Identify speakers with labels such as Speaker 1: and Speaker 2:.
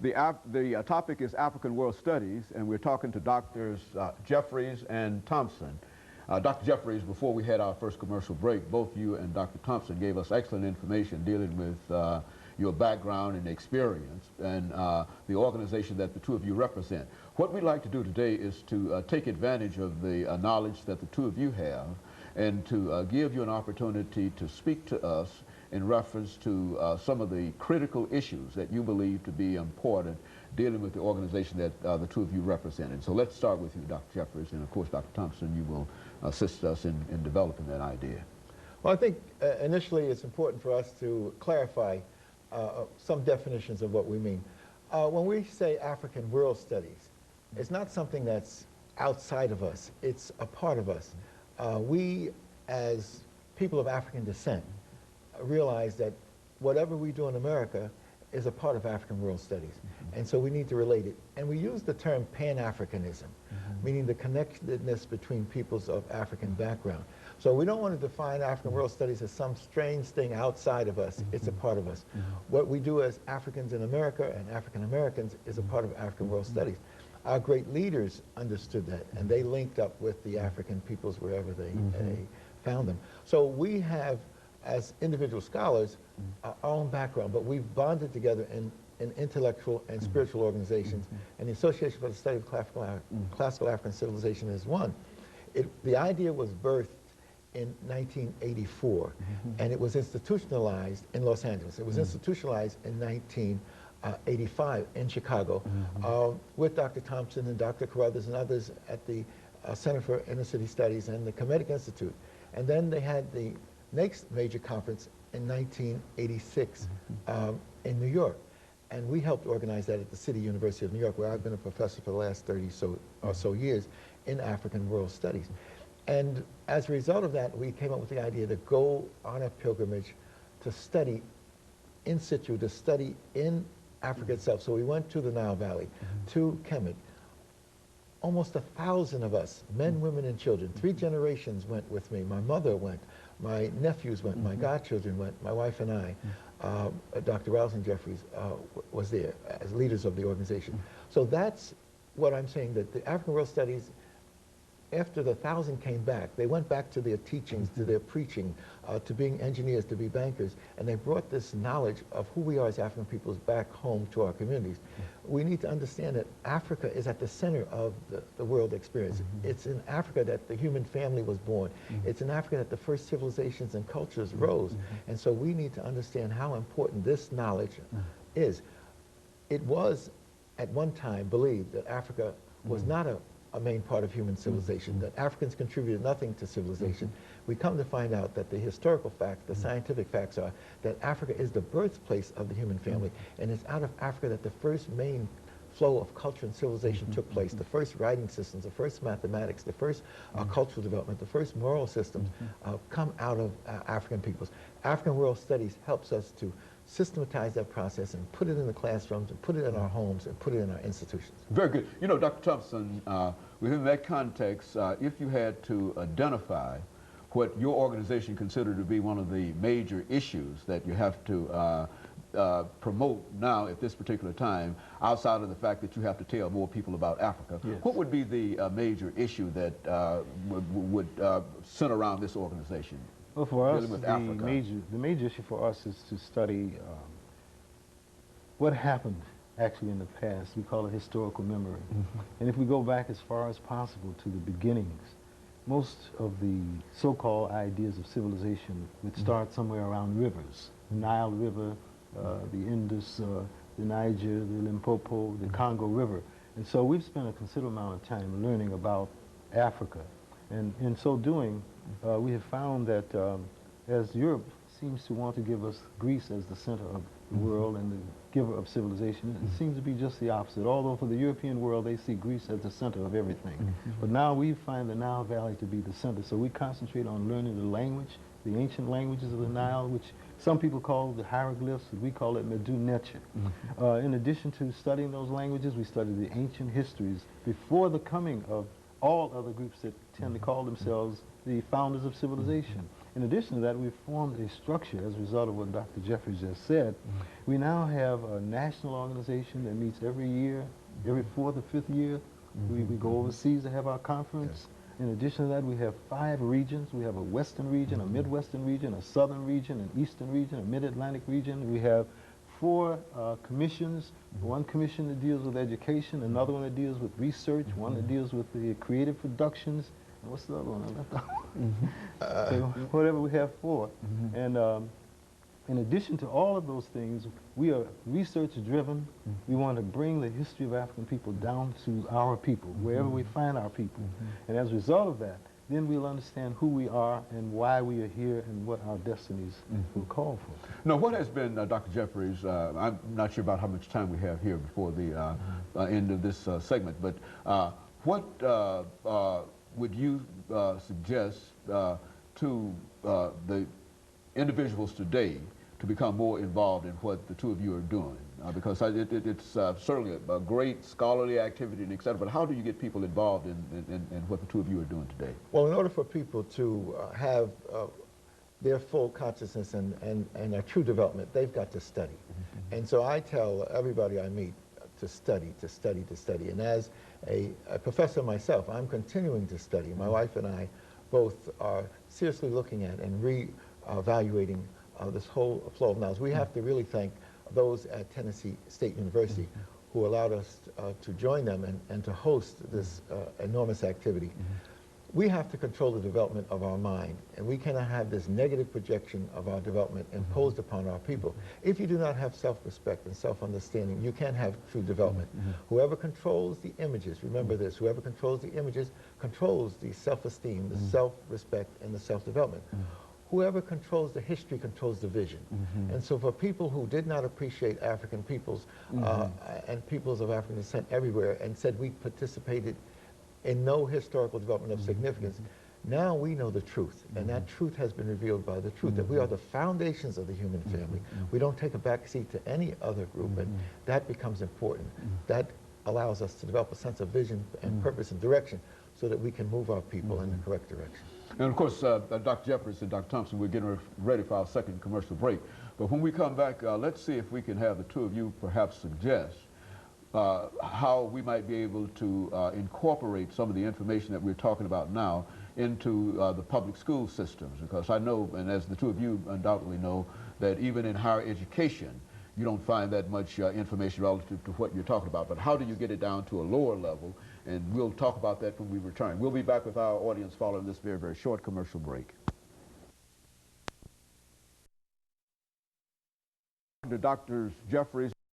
Speaker 1: The topic is African World Studies, and we're talking to Doctors Jeffries and Thompson. Dr. Jeffries, before we had our first commercial break, both you and Dr. Thompson gave us excellent information dealing with your background and experience and the organization that the two of you represent. What we'd like to do today is to take advantage of the knowledge that the two of you have and to give you an opportunity to speak to us in reference to some of the critical issues that you believe to be important dealing with the organization that the two of you represented. So let's start with you, Dr. Jeffries, and of course, Dr. Thompson, you will assist us in developing that idea.
Speaker 2: Well, I think initially it's important for us to clarify some definitions of what we mean. When we say African World Studies, it's not something that's outside of us, it's a part of us. We, as people of African descent, realize that whatever we do in America is a part of African World Studies. And so we need to relate it. And we use the term Pan-Africanism, meaning the connectedness between peoples of African background. So we don't want to define African World Studies as some strange thing outside of us. It's a part of us. What we do as Africans in America and African Americans is a part of African World Studies. Our great leaders understood that, and they linked up with the African peoples wherever they found them. So we have, as individual scholars, our own background, but we've bonded together in intellectual and spiritual organizations, and the Association for the Study of Classical African Civilization is one. The idea was birthed in 1984, and it was institutionalized in Los Angeles. It was institutionalized in 1985 in Chicago with Dr. Thompson and Dr. Carruthers and others at the Center for Inner City Studies and the Kemetic Institute. And then they had the next major conference in 1986 in New York. And we helped organize that at the City University of New York, where I've been a professor for the last 30 or so years in African World Studies. And as a result of that, we came up with the idea to go on a pilgrimage to study in situ, to study in Africa itself. So we went to the Nile Valley, to Kemet. Almost 1,000 of us, men, women, and children, 3 generations went with me. My mother went, my nephews went, my godchildren went, my wife and I. Dr. LJeffries was there as leaders of the organization. So that's what I'm saying, that the African World Studies, after the 1,000 came back, they went back to their teachings, to their preaching, to being engineers, to be bankers, and they brought this knowledge of who we are as African peoples back home to our communities. We need to understand that Africa is at the center of the world experience. It's in Africa that the human family was born. It's in Africa that the first civilizations and cultures rose. And so we need to understand how important this knowledge is. It was, at one time, believed that Africa was not a main part of human civilization, that Africans contributed nothing to civilization. We come to find out that the historical fact, the scientific facts are that Africa is the birthplace of the human family, and it's out of Africa that the first main flow of culture and civilization took place. The first writing systems, the first mathematics, the first cultural development, the first moral systems come out of African peoples. African World Studies helps us to systematize that process and put it in the classrooms and put it in our homes and put it in our institutions.
Speaker 1: Very good. You know, Dr. Thompson, within that context, if you had to identify what your organization considered to be one of the major issues that you have to promote now at this particular time, outside of the fact that you have to tell more people about Africa, what would be the major issue that would center around this organization?
Speaker 3: Well, for us, the major issue for us is to study what happened actually in the past. We call it historical memory. And if we go back as far as possible to the beginnings, most of the so-called ideas of civilization would start somewhere around rivers. The Nile River, the Indus, the Niger, the Limpopo, the Congo River. And so we've spent a considerable amount of time learning about Africa. And in so doing, we have found that as Europe seems to want to give us Greece as the center of the world and the giver of civilization, it seems to be just the opposite. Although for the European world, they see Greece as the center of everything. But now we find the Nile Valley to be the center. So we concentrate on learning the language, the ancient languages of the Nile, which some people call the hieroglyphs, we call it Medu Neche. In addition to studying those languages, we study the ancient histories before the coming of all other groups that tend to call themselves the founders of civilization. In addition to that, we've formed a structure as a result of what Dr. Jeffries just said. We now have a national organization that meets every year, every 4th or 5th year. We go overseas to have our conference. In addition to that, we have 5 regions. We have a Western region, a Midwestern region, a Southern region, an Eastern region, a Mid-Atlantic region. We have 4 commissions, one commission that deals with education, another one that deals with research, one that deals with the creative productions, and what's the other one I left out? So whatever we have 4. And in addition to all of those things, we are research driven. We want to bring the history of African people down to our people, wherever we find our people. And as a result of that, then we'll understand who we are and why we are here and what our destinies will call for.
Speaker 1: Now, what has been, Dr. Jeffries, I'm not sure about how much time we have here before the end of this segment, but what would you suggest to the individuals today to become more involved in what the two of you are doing? Because it's certainly a great scholarly activity and et cetera, but how do you get people involved in what the two of you are doing today?
Speaker 2: Well, in order for people to have their full consciousness and their true development, they've got to study. And so I tell everybody I meet to study, to study, to study. And as a professor myself, I'm continuing to study. My wife and I both are seriously looking at and re-evaluating this whole flow of knowledge. We have to really thank those at Tennessee State University who allowed us to join them and to host this enormous activity. We have to control the development of our mind, and we cannot have this negative projection of our development imposed upon our people. If you do not have self-respect and self-understanding, you can't have true development. Whoever controls the images, remember this, whoever controls the images controls the self-esteem, the self-respect, and the self-development. Whoever controls the history controls the vision. And so for people who did not appreciate African peoples and peoples of African descent everywhere and said we participated in no historical development of significance, now we know the truth. And that truth has been revealed by the truth, that we are the foundations of the human family. We don't take a backseat to any other group, and that becomes important. That allows us to develop a sense of vision and purpose and direction so that we can move our people in the correct direction.
Speaker 1: And of course, Dr. Jeffries and Dr. Thompson, we're getting ready for our second commercial break. But when we come back, let's see if we can have the two of you perhaps suggest how we might be able to incorporate some of the information that we're talking about now into the public school systems. Because I know, and as the two of you undoubtedly know, that even in higher education, you don't find that much information relative to what you're talking about. But how do you get it down to a lower level? And we'll talk about that when we return. We'll be back with our audience following this very, very short commercial break. Dr. Jeffries